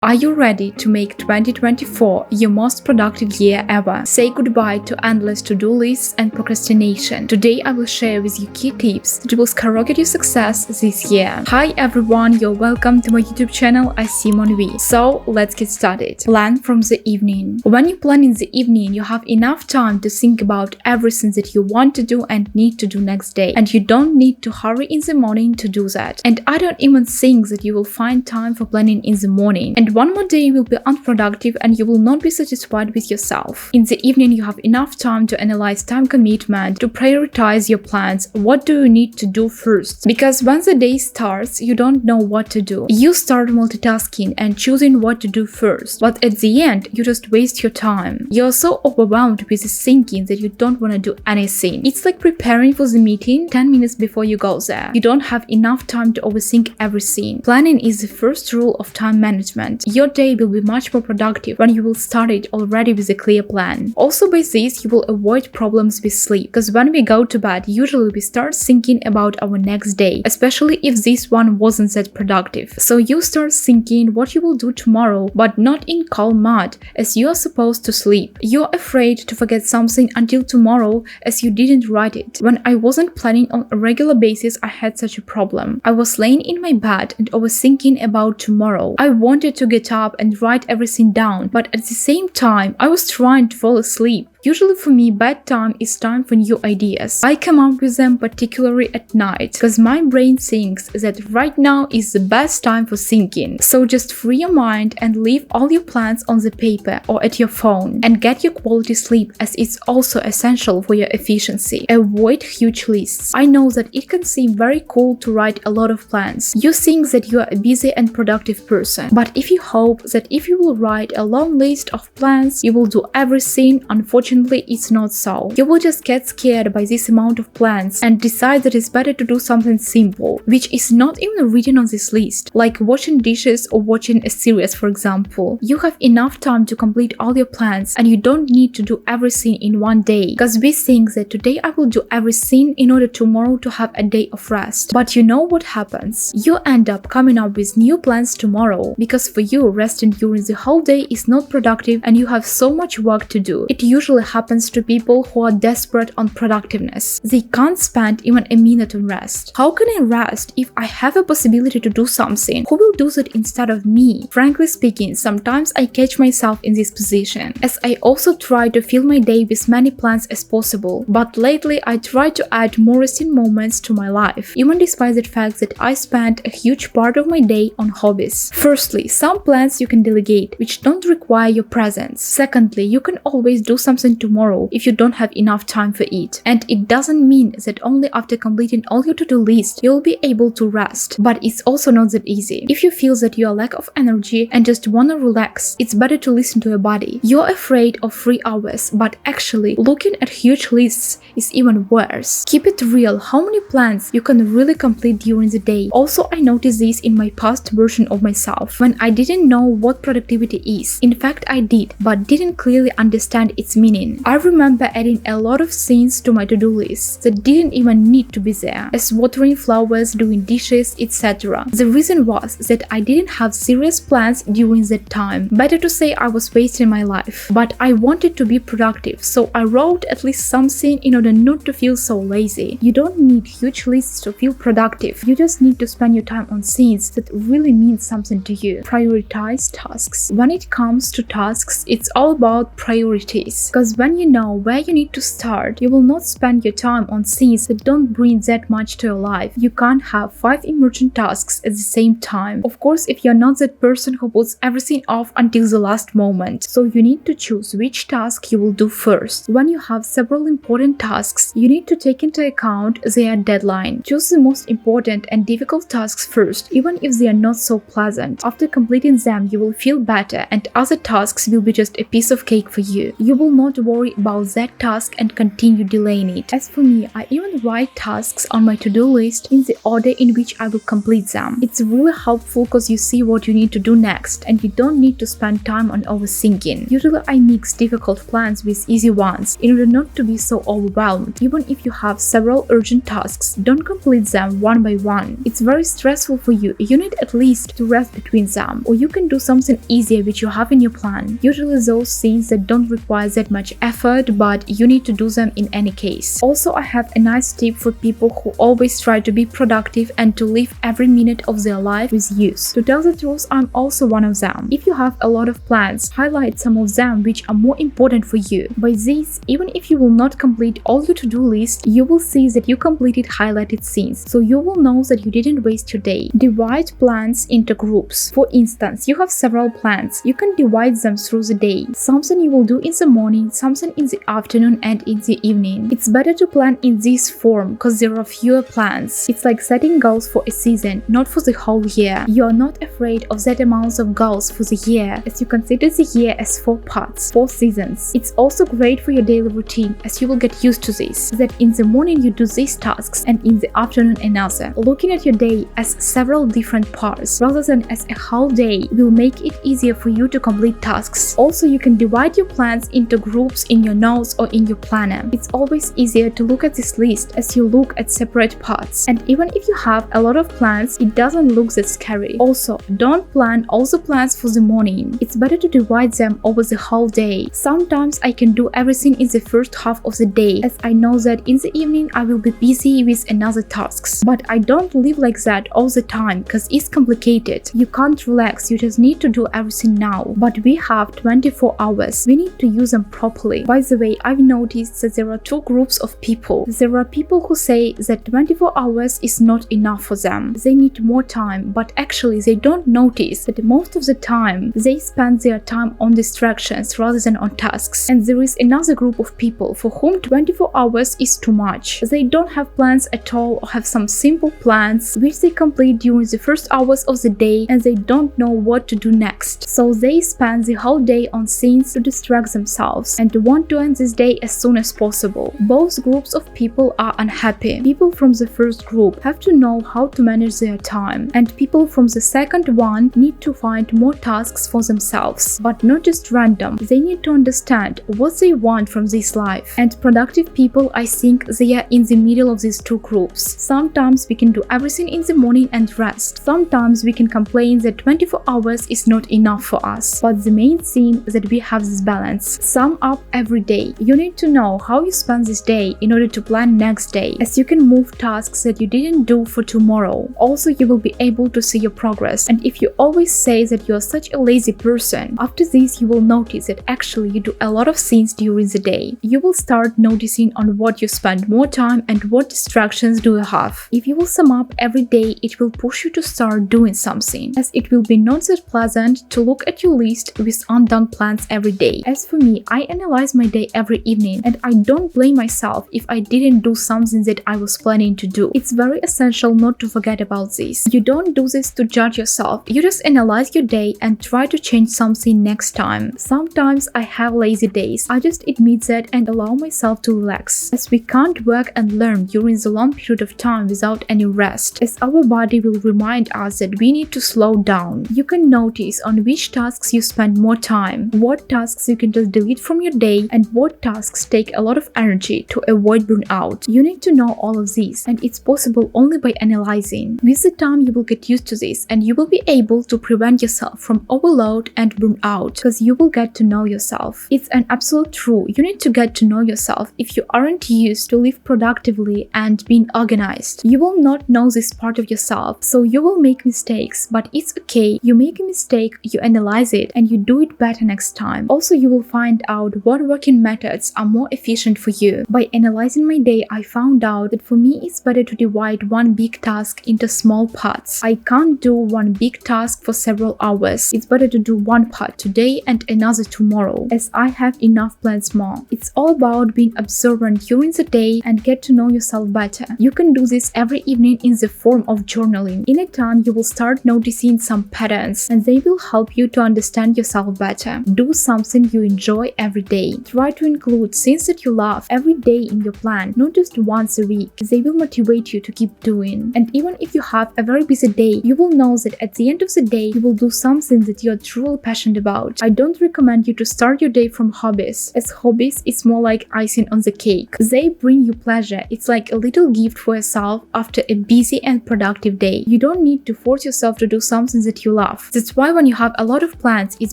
Are you ready to make 2024 your most productive year ever? Say goodbye to endless to-do lists and procrastination. Today I will share with you key tips that will skyrocket your success this year. Hi everyone, you're welcome to my YouTube channel. I Simon V. So let's get started. Plan from the evening. When you plan in the evening, you have enough time to think about everything that you want to do and need to do next day. And you don't need to hurry in the morning to do that. And I don't even think that you will find time for planning in the morning. And one more day will be unproductive and you will not be satisfied with yourself. In the evening, you have enough time to analyze time commitment, to prioritize your plans. What do you need to do first? Because when the day starts, you don't know what to do. You start multitasking and choosing what to do first. But at the end, you just waste your time. You're so overwhelmed with this thinking that you don't want to do anything. It's like preparing for the meeting 10 minutes before you go there. You don't have enough time to overthink everything. Planning is the first rule of time management. Your day will be much more productive when you will start it already with a clear plan. Also by this, you will avoid problems with sleep, because when we go to bed, usually we start thinking about our next day, especially if this one wasn't that productive. So you start thinking what you will do tomorrow, but not in calm mode, as you are supposed to sleep. You're afraid to forget something until tomorrow, as you didn't write it. When I wasn't planning on a regular basis, I had such a problem. I was laying in my bed and overthinking about tomorrow. I wanted to get up and write everything down, but at the same time, I was trying to fall asleep. Usually for me, bedtime is time for new ideas. I come up with them particularly at night, because my brain thinks that right now is the best time for thinking. So just free your mind and leave all your plans on the paper or at your phone and get your quality sleep, as it's also essential for your efficiency. Avoid huge lists. I know that it can seem very cool to write a lot of plans. You think that you are a busy and productive person, but if you hope that if you will write a long list of plans, you will do everything, unfortunately it's not so. You will just get scared by this amount of plans and decide that it's better to do something simple, which is not even written on this list, like washing dishes or watching a series, for example. You have enough time to complete all your plans and you don't need to do everything in one day, because we think that today I will do everything in order tomorrow to have a day of rest. But you know what happens? You end up coming up with new plans tomorrow, because for you, resting during the whole day is not productive and you have so much work to do. It usually happens to people who are desperate on productiveness. They can't spend even a minute on rest. How can I rest if I have a possibility to do something? Who will do that instead of me? Frankly speaking, sometimes I catch myself in this position, as I also try to fill my day with many plans as possible. But lately I try to add more resting moments to my life, even despite the fact that I spend a huge part of my day on hobbies. Firstly, some plans you can delegate, which don't require your presence. Secondly, you can always do something tomorrow if you don't have enough time for it. And it doesn't mean that only after completing all your to-do list you'll be able to rest, but it's also not that easy. If you feel that you are lack of energy and just wanna relax, it's better to listen to your body. You're afraid of 3 hours, but actually looking at huge lists is even worse. Keep it real how many plans you can really complete during the day. Also, I noticed this in my past version of myself, when I didn't know what productivity is. In fact, I did, but didn't clearly understand its meaning. I remember adding a lot of things to my to-do list that didn't even need to be there, as watering flowers, doing dishes, etc. The reason was that I didn't have serious plans during that time. Better to say I was wasting my life. But I wanted to be productive, so I wrote at least something in order not to feel so lazy. You don't need huge lists to feel productive. You just need to spend your time on things that really mean something to you. Prioritize tasks. When it comes to tasks, it's all about priorities. Because when you know where you need to start, you will not spend your time on things that don't bring that much to your life. You can't have 5 emergent tasks at the same time. Of course, if you're not that person who puts everything off until the last moment. So you need to choose which task you will do first. When you have several important tasks, you need to take into account their deadline. Choose the most important and difficult tasks first, even if they are not so pleasant. After completing them, you will feel better and other tasks will be just a piece of cake for you. You will not worry about that task and continue delaying it. As for me, I even write tasks on my to-do list in the order in which I will complete them. It's really helpful because you see what you need to do next and you don't need to spend time on overthinking. Usually I mix difficult plans with easy ones in order not to be so overwhelmed. Even if you have several urgent tasks, don't complete them one by one. It's very stressful for you. You need at least to rest between them, or you can do something easier which you have in your plan. Usually those things that don't require that much effort, but you need to do them in any case. Also, I have a nice tip for people who always try to be productive and to live every minute of their life with use. To tell the truth, I'm also one of them. If you have a lot of plans, highlight some of them which are more important for you. By this, even if you will not complete all your to-do list, you will see that you completed highlighted things, so you will know that you didn't waste your day. Divide plans into groups. For instance, you have several plans. You can divide them through the day. Something you will do in the morning, something in the afternoon and in the evening. It's better to plan in this form because there are fewer plans. It's like setting goals for a season, not for the whole year. You are not afraid of that amount of goals for the year, as you consider the year as 4 parts, 4 seasons. It's also great for your daily routine, as you will get used to this, that in the morning you do these tasks and in the afternoon another. Looking at your day as several different parts rather than as a whole day will make it easier for you to complete tasks. Also, you can divide your plans into groups in your notes or in your planner. It's always easier to look at this list as you look at separate parts. And even if you have a lot of plans, it doesn't look that scary. Also, don't plan all the plans for the morning. It's better to divide them over the whole day. Sometimes I can do everything in the first half of the day, as I know that in the evening I will be busy with another tasks. But I don't live like that all the time because it's complicated. You can't relax, you just need to do everything now. But we have 24 hours. We need to use them properly. By the way, I've noticed that there are 2 groups of people. There are people who say that 24 hours is not enough for them. They need more time, but actually they don't notice that most of the time they spend their time on distractions rather than on tasks. And there is another group of people for whom 24 hours is too much. They don't have plans at all or have some simple plans which they complete during the first hours of the day and they don't know what to do next. So they spend the whole day on things to distract themselves and want to end this day as soon as possible. Both groups of people are unhappy. People from the first group have to know how to manage their time, and people from the second one need to find more tasks for themselves, but not just random. They need to understand what they want from this life. And productive people, I think they are in the middle of these 2 groups. Sometimes we can do everything in the morning and rest. Sometimes we can complain that 24 hours is not enough for us. But the main thing is that we have this balance. Sum up every day. You need to know how you spend this day in order to plan next day, as you can move tasks that you didn't do for tomorrow. Also, you will be able to see your progress. And if you always say that you are such a lazy person, after this you will notice that actually you do a lot of things during the day. You will start noticing on what you spend more time and what distractions do you have. If you will sum up every day, it will push you to start doing something, as it will be not that pleasant to look at your list with undone plans every day. As for me, I analyze my day every evening and I don't blame myself if I didn't do something that I was planning to do. It's very essential not to forget about this. You don't do this to judge yourself. You just analyze your day and try to change something next time. Sometimes I have lazy days. I just admit that and allow myself to relax, as we can't work and learn during the long period of time without any rest, as our body will remind us that we need to slow down. You can notice on which tasks you spend more time, what tasks you can just delete from your day, and what tasks take a lot of energy to avoid burnout. You need to know all of this, and it's possible only by analyzing. With the time you will get used to this and you will be able to prevent yourself from overload and burnout, because you will get to know yourself. It's an absolute true. You need to get to know yourself. If you aren't used to live productively and being organized, you will not know this part of yourself, so you will make mistakes, but it's okay. You make a mistake, you analyze it, and you do it better next time. Also, you will find out what working methods are more efficient for you. By analyzing my day, I found out that for me it's better to divide one big task into small parts. I can't do one big task for several hours. It's better to do one part today and another tomorrow, as I have enough plans more. It's all about being observant during the day and get to know yourself better. You can do this every evening in the form of journaling. In a time, you will start noticing some patterns and they will help you to understand yourself better. Do something you enjoy every day. Try to include things that you love every day in your plan, not just once a week. They will motivate you to keep doing. And even if you have a very busy day, you will know that at the end of the day, you will do something that you are truly passionate about. I don't recommend you to start your day from hobbies, as hobbies is more like icing on the cake. They bring you pleasure. It's like a little gift for yourself after a busy and productive day. You don't need to force yourself to do something that you love. That's why when you have a lot of plans, it's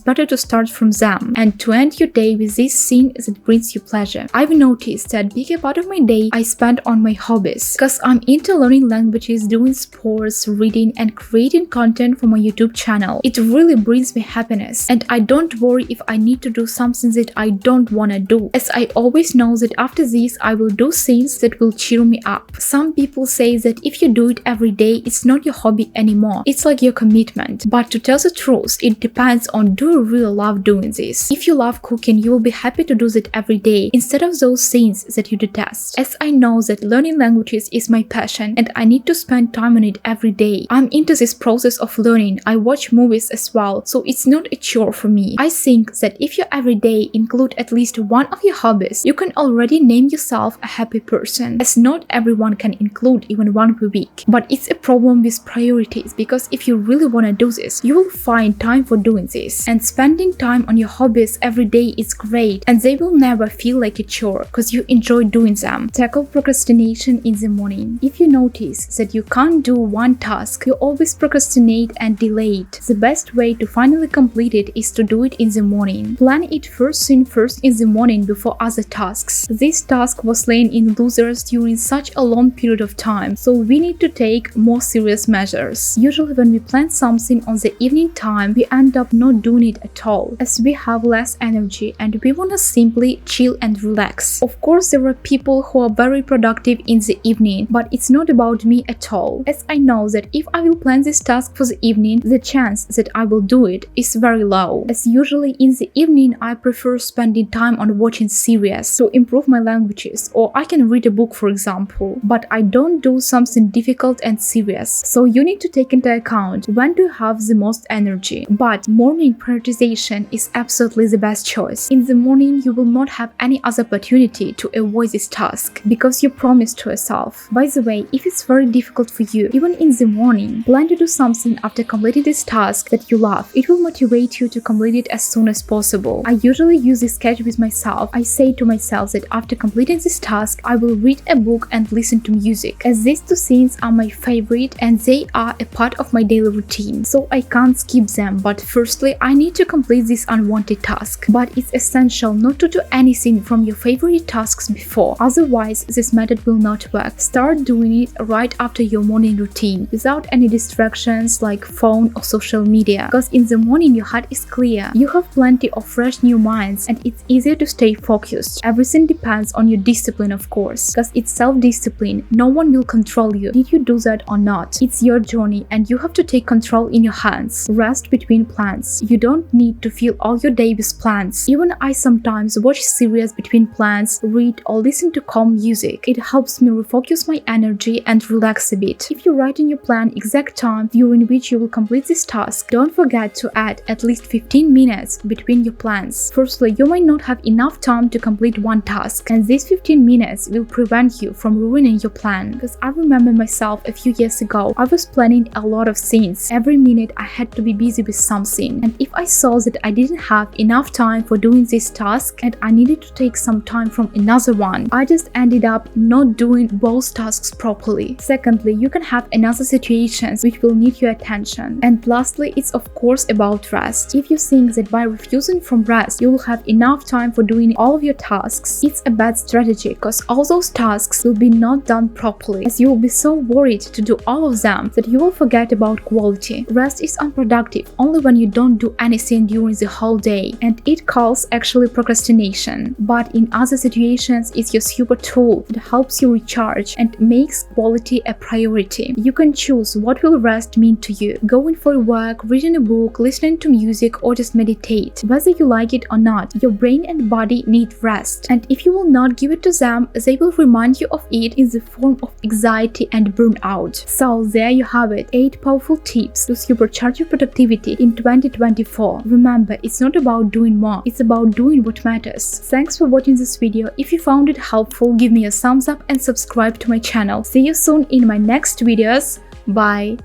better to start from them and to end your day with this thing that brings you pleasure. I've noticed that bigger part of my day I spend on my hobbies, because I'm into learning languages, doing sports, reading, and creating content for my YouTube channel. It really brings me happiness, and I don't worry if I need to do something that I don't wanna do, as I always know that after this I will do things that will cheer me up. Some people say that if you do it every day, it's not your hobby anymore. It's like your commitment. But to tell the truth, it depends on, do you really love doing this? If you love cooking, you will be happy to do that every day instead of those things that you detest. As I know that learning languages is my passion and I need to spend time on it every day. I'm into this process of learning. I watch movies as well, so it's not a chore for me. I think that if you every day include at least one of your hobbies, you can already name yourself a happy person, as not everyone can include even one per week. But it's a problem with priorities, because if you really want to do this, you will find time for doing this. And spending time on your hobbies every day is great, and they will never feel like a chore because you enjoy doing them. Tackle procrastination in the morning. If you notice that you can't do one task, you always procrastinate and delay it. The best way to finally complete it is to do it in the morning. Plan it first thing first in the morning before other tasks. This task was laying in losers during such a long period of time, so we need to take more serious measures. Usually when we plan something on the evening time, we end up not doing it at all, as we have less energy and we wanna simply chill and relax. Of course, there are people who are very productive in the evening, but it's not about me at all, as I know that if I will plan this task for the evening, the chance that I will do it is very low, as usually in the evening I prefer spending time on watching series to improve my languages, or I can read a book for example, but I don't do something difficult and serious. So you need to take into account when do you have the most energy. But morning prioritization is absolutely the best choice. In the morning you will not have any other opportunity to avoid this task, because you promised to yourself. By the way, if it's very difficult for you, even in the morning, plan to do something after completing this task that you love. It will motivate you to complete it as soon as possible. I usually use this sketch with myself. I say to myself that after completing this task, I will read a book and listen to music, as these two things are my favorite and they are a part of my daily routine, so I can't skip them. But firstly, I need to complete this unwanted task. But it's essential not to do anything from your favorite tasks before, otherwise this method will not work. Start doing it right after your morning routine, without any distractions like phone or social media, because in the morning your heart is clear, you have plenty of fresh new minds, and it's easier to stay focused. Everything depends on your discipline, of course, because it's self-discipline. No one will control you. Did you do that or not? It's your journey and you have to take control in your hands. Rest between plans. You don't need to fill all your day with plans. Even I sometimes watch series between plans, read or listen to calm music. It helps me refocus my energy and relax a bit. If you write in your plan exact time during which you will complete this task, don't forget to add at least 15 minutes between your plans. Firstly, you might not have enough time to complete one task, and these 15 minutes will prevent you from ruining your plan. Because I remember myself a few years ago, I was planning a lot of things. Every minute I had to be busy with something, and if I saw that I didn't have enough time for doing this task and I needed to take some time from another one, I just ended up not doing both tasks properly. Secondly, you can have another situations which will need your attention. And lastly, it's of course about rest. If you think that by refusing from rest you will have enough time for doing all of your tasks, it's a bad strategy, because all those tasks will be not done properly, as you will be so worried to do all of them that you will forget about quality. Rest is unproductive only when you don't do anything during the whole day, and it calls actually procrastination. But in other situations, it's your super tool that helps you recharge and makes quality a priority. You can choose what will rest mean to you: going for a walk, reading a book, listening to music, or just meditate. Whether you like it or not, your brain and body need rest, and if you will not give it to them, they will remind you of it in the form of anxiety and burnout. So there you have it, 8 powerful tips to supercharge your productivity in 2024. Remember, it's not about doing more, it's about doing what matters. Thanks for watching this video. If you found it helpful, give me a thumbs up and subscribe to my channel. See you soon in my next videos. Bye!